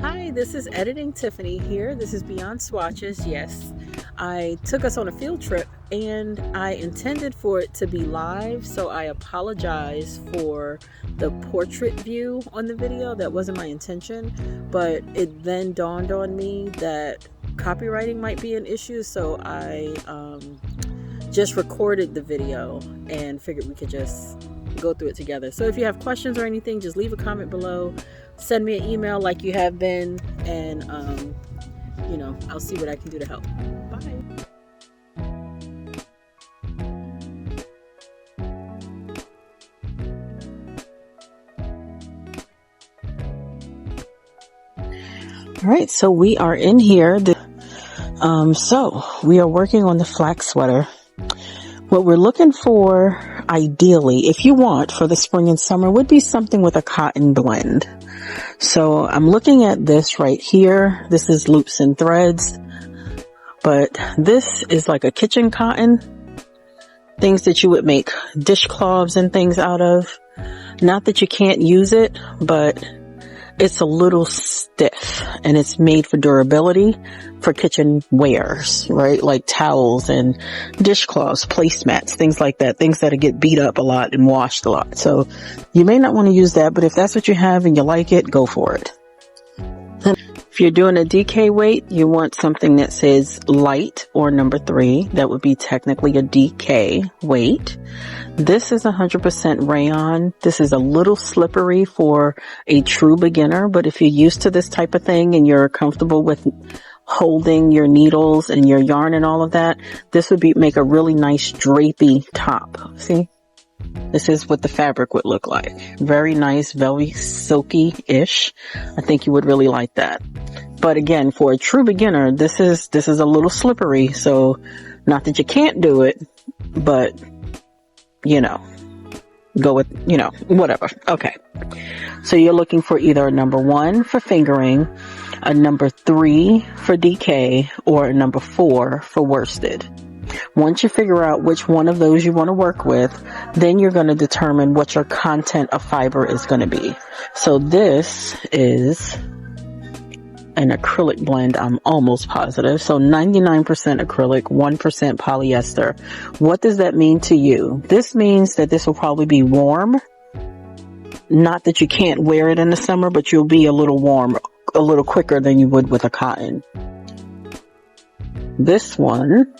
Hi, this is Editing Tiffany here. This is Beyond Swatches. Yes, I took us on a field trip and I intended for it to be live, so I apologize for the portrait view on the video. That wasn't my intention, but it then dawned on me that copywriting might be an issue, so I just recorded the video and figured we could just go through it together. So if you have questions or anything, just leave a comment below. Send me an email like you have been, and I'll see what I can do to help. Bye. All right, so we are in here. So we are working on the flax sweater. What we're looking for, ideally, if you want for the spring and summer, would be something with a cotton blend. So I'm looking at this right here. This is loops and threads, but this is like a kitchen cotton, things that you would make dishcloths and things out of. Not that you can't use it, but it's a little stiff and it's made for durability for kitchen wares, right? Like towels and dishcloths, placemats, things like that, things that get beat up a lot and washed a lot. So you may not want to use that, but if that's what you have and you like it, go for it. If you're doing a DK weight, you want something that says light or number 3. That would be technically a DK weight. This is 100% rayon. This is a little slippery for a true beginner, but if you're used to this type of thing and you're comfortable with holding your needles and your yarn and all of that, this would make a really nice drapey top. See? This is what the fabric would look like. Very nice, very silky-ish. I think you would really like that. But again, for a true beginner, this is a little slippery. So not that you can't do it, but go with, whatever. Okay. So you're looking for either a number 1 for fingering, a number 3 for DK, or a number 4 for worsted. Once you figure out which one of those you want to work with, then you're going to determine what your content of fiber is going to be. So this is an acrylic blend, I'm almost positive. So 99% acrylic, 1% polyester. What does that mean to you? This means that this will probably be warm. Not that you can't wear it in the summer, but you'll be a little warm, a little quicker than you would with a cotton. This one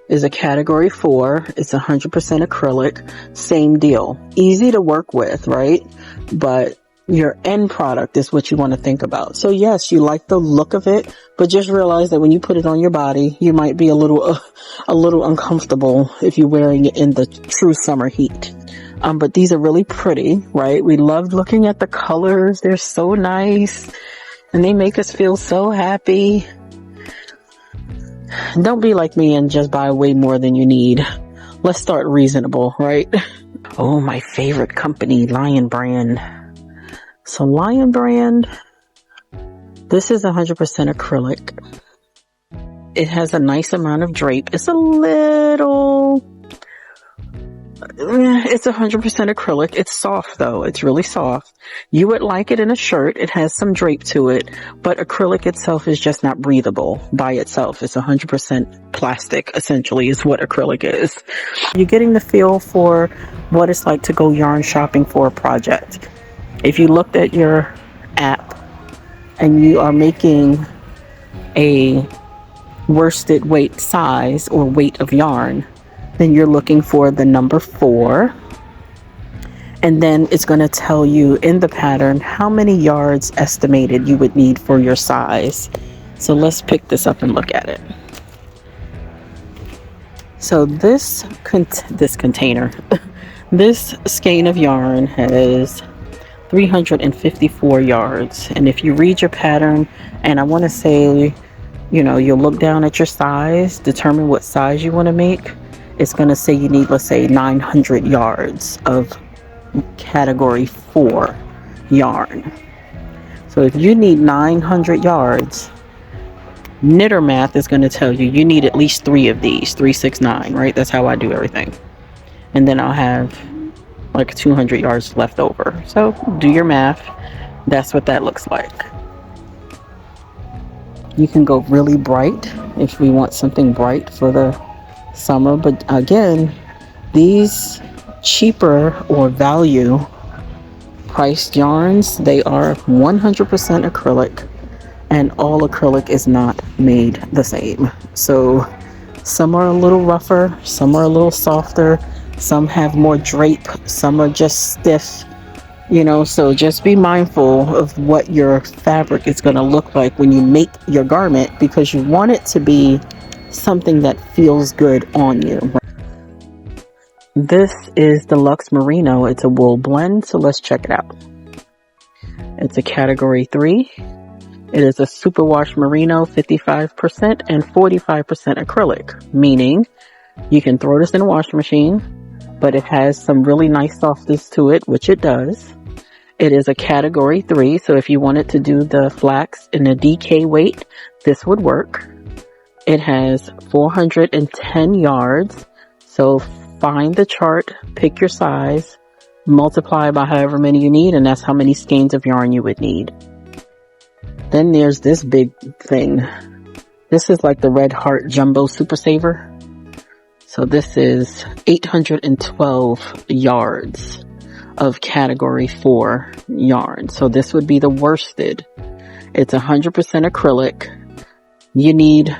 is a category 4. It's 100% acrylic. Same deal. Easy to work with, right? But your end product is what you want to think about. So yes, you like the look of it, but just realize that when you put it on your body, you might be a little uncomfortable if you're wearing it in the true summer heat. But these are really pretty, right? We loved looking at the colors. They're so nice and they make us feel so happy. Don't be like me and just buy way more than you need. Let's start reasonable, right? Oh, my favorite company, Lion Brand. So Lion Brand, this is 100% acrylic. It has a nice amount of drape. It's 100% acrylic. It's soft though. It's really soft. You would like it in a shirt. It has some drape to it, but acrylic itself is just not breathable by itself. It's 100% plastic, essentially, is what acrylic is. You're getting the feel for what it's like to go yarn shopping for a project. If you looked at your app and you are making a worsted weight size or weight of yarn, then you're looking for the number 4. And then it's going to tell you in the pattern how many yards estimated you would need for your size. So let's pick this up and look at it. So this container, this skein of yarn has 354 yards. And if you read your pattern, and I want to say, you'll look down at your size, determine what size you want to make. It's going to say you need, let's say, 900 yards of category 4 yarn. So if you need 900 yards, knitter math is going to tell you you need at least 3 of these, 3, 6, 9, right? That's how I do everything. And then I'll have like 200 yards left over. So do your math. That's what that looks like. You can go really bright if we want something bright for the summer, but again, these cheaper or value priced yarns, they are 100% acrylic, and all acrylic is not made the same. So some are a little rougher, some are a little softer, some have more drape, some are just stiff, you know. So just be mindful of what your fabric is going to look like when you make your garment, because you want it to be something that feels good on you. This is the Luxe Merino. It's a wool blend, so let's check it out. It's a category 3. It is a superwash merino, 55% and 45% acrylic, meaning you can throw this in a washing machine, but it has some really nice softness to it, which it does. It is a category 3, so if you wanted to do the flax in a DK weight, this would work. It has 410 yards, so find the chart, pick your size, multiply by however many you need, and that's how many skeins of yarn you would need. Then there's this big thing. This is like the Red Heart Jumbo Super Saver. So this is 812 yards of category 4 yarn. So this would be the worsted. It's 100% acrylic. You need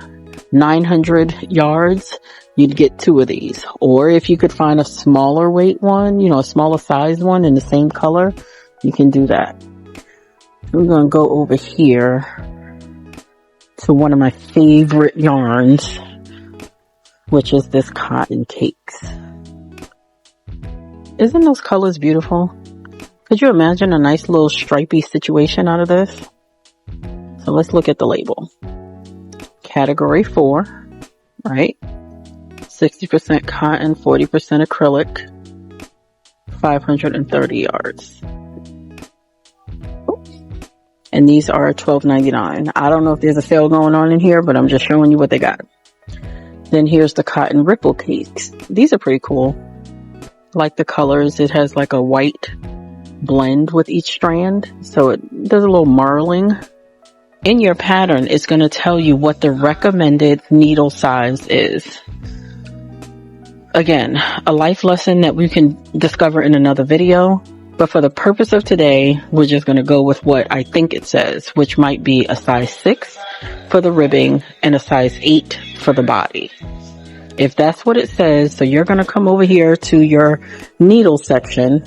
900 yards. You'd get 2 of these. Or if you could find a smaller weight one, you know, a smaller size one in the same color, you can do that. We're going to go over here to one of my favorite yarns, which is this Cotton Cakes. Isn't those colors beautiful? Could you imagine a nice little stripy situation out of this? So let's look at the label. Category 4, right? 60% cotton, 40% acrylic, 530 yards. And these are $12.99. I don't know if there's a sale going on in here, but I'm just showing you what they got. Then here's the Cotton Ripple Cakes. These are pretty cool. Like the colors, it has like a white blend with each strand, so it does a little marling. In your pattern, it's going to tell you what the recommended needle size is. Again, a life lesson that we can discover in another video. But for the purpose of today, we're just going to go with what I think it says, which might be a size 6 for the ribbing and a size 8 for the body. If that's what it says, so you're going to come over here to your needle section,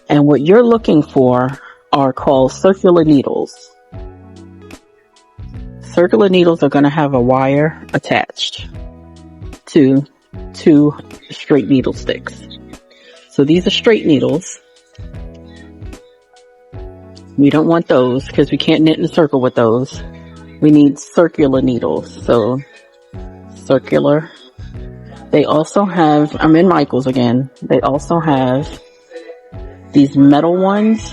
and what you're looking for are called circular needles. Circular needles are going to have a wire attached to 2 straight needle sticks. So these are straight needles. We don't want those because we can't knit in a circle with those. We need circular needles. So circular. They also have, I'm in Michael's again. They also have these metal ones.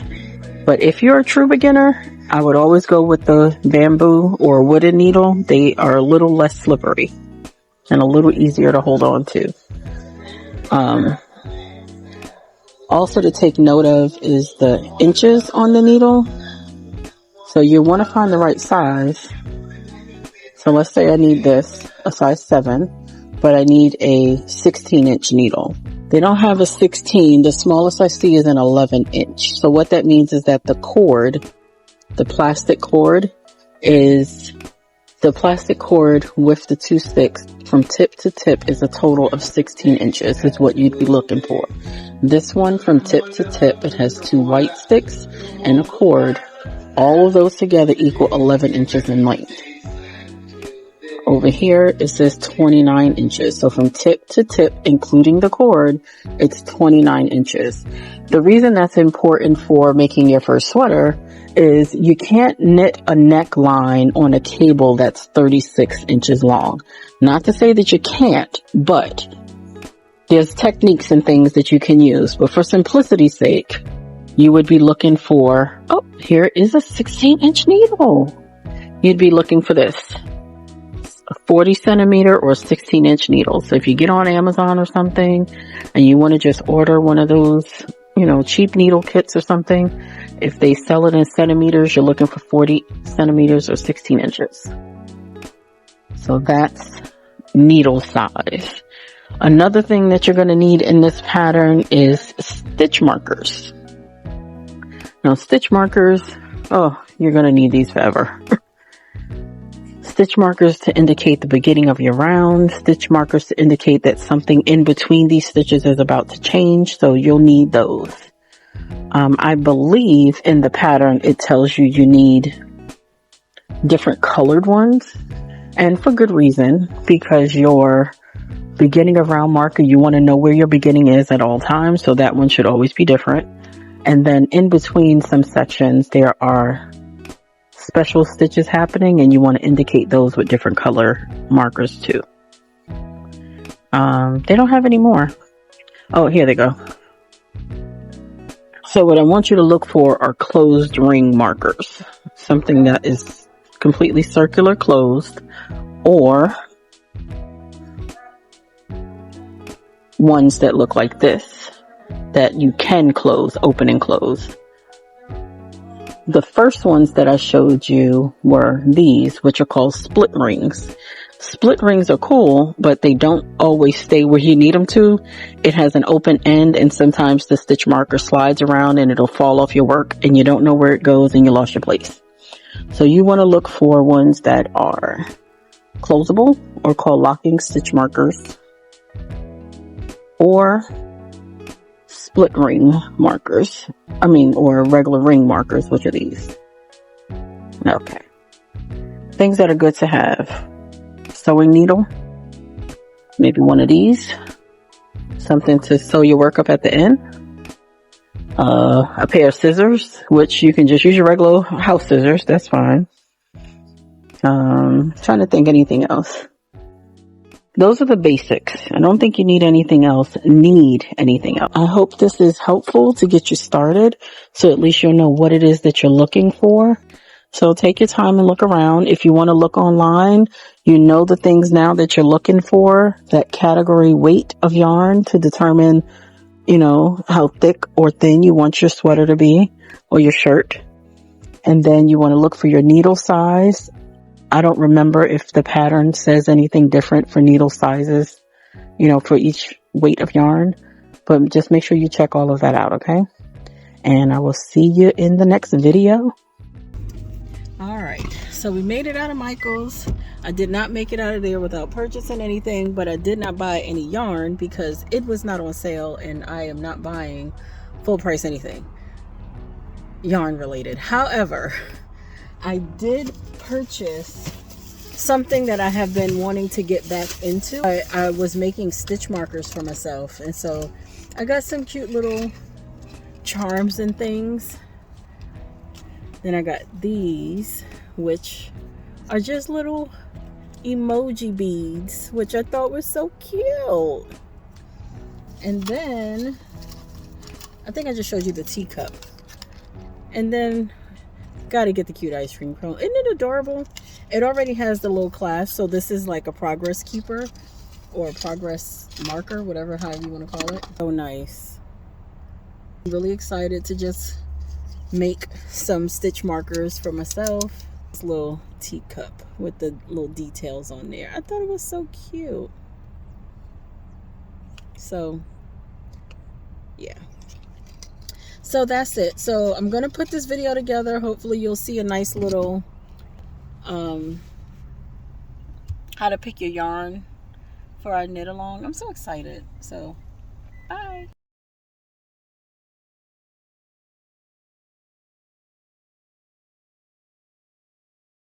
But if you're a true beginner, I would always go with the bamboo or wooden needle. They are a little less slippery and a little easier to hold on to. Also to take note of is the inches on the needle. So you want to find the right size. So let's say I need this, a size 7, but I need a 16-inch needle. They don't have a 16. The smallest I see is an 11-inch. So what that means is that the cord, the plastic cord, is the plastic cord with the 2 sticks from tip to tip is a total of 16 inches is what you'd be looking for. This one from tip to tip, it has 2 white sticks and a cord. All of those together equal 11 inches in length. Over here, it says 29 inches. So from tip to tip, including the cord, it's 29 inches. The reason that's important for making your first sweater is you can't knit a neckline on a cable that's 36 inches long. Not to say that you can't, but there's techniques and things that you can use. But for simplicity's sake, you would be looking for, oh, here is a 16-inch needle. You'd be looking for this, a 40 centimeter or 16-inch needle. So if you get on Amazon or something and you want to just order one of those, you know, cheap needle kits or something, If they sell it in centimeters, you're looking for 40 centimeters or 16 inches. So that's needle size. Another thing that you're going to need in this pattern is stitch markers. Now, stitch markers, oh, you're going to need these forever. Stitch markers to indicate the beginning of your round. Stitch markers to indicate that something in between these stitches is about to change. So you'll need those. I believe in the pattern, it tells you you need different colored ones. And for good reason, because your beginning of round marker, you want to know where your beginning is at all times. So that one should always be different. And then in between some sections, there are special stitches happening, and you want to indicate those with different color markers too. They don't have any more. Oh, here they go. So what I want you to look for are closed ring markers. Something that is completely circular, closed, or ones that look like this, that you can close, open and close. The first ones that I showed you were these, which are called split rings. Split rings are cool, but they don't always stay where you need them to. It has an open end, and sometimes the stitch marker slides around and it'll fall off your work and you don't know where it goes and you lost your place. So you want to look for ones that are closable, or called locking stitch markers, or split ring markers. Or regular ring markers, which are these. Okay. Things that are good to have. Sewing needle. Maybe one of these. Something to sew your work up at the end. A pair of scissors, which you can just use your regular house scissors. That's fine. Trying to think anything else. Those are the basics. I don't think you need anything else. I hope this is helpful to get you started, so at least you'll know what it is that you're looking for. So take your time and look around. If you want to look online, you know the things now that you're looking for, that category weight of yarn to determine, how thick or thin you want your sweater to be, or your shirt. And then you want to look for your needle size. I don't remember if the pattern says anything different for needle sizes, for each weight of yarn, but just make sure you check all of that out, okay? And I will see you in the next video. All right, so we made it out of Michael's. I did not make it out of there without purchasing anything, but I did not buy any yarn because it was not on sale, and I am not buying full price anything yarn related. However, I did purchase something that I have been wanting to get back into. I was making stitch markers for myself, and so I got some cute little charms and things. Then I got these, which are just little emoji beads, which I thought was so cute. And then I think I just showed you the teacup. And then gotta get the cute ice cream cone. Isn't it adorable? It already has the little clasp, so this is like a progress keeper or a progress marker, however you want to call it. So nice. I'm really excited to just make some stitch markers for myself. This little teacup with the little details on there. I thought it was so cute. So yeah. So that's it. So I'm going to put this video together. Hopefully you'll see a nice little how to pick your yarn for our knit along. I'm so excited. So bye.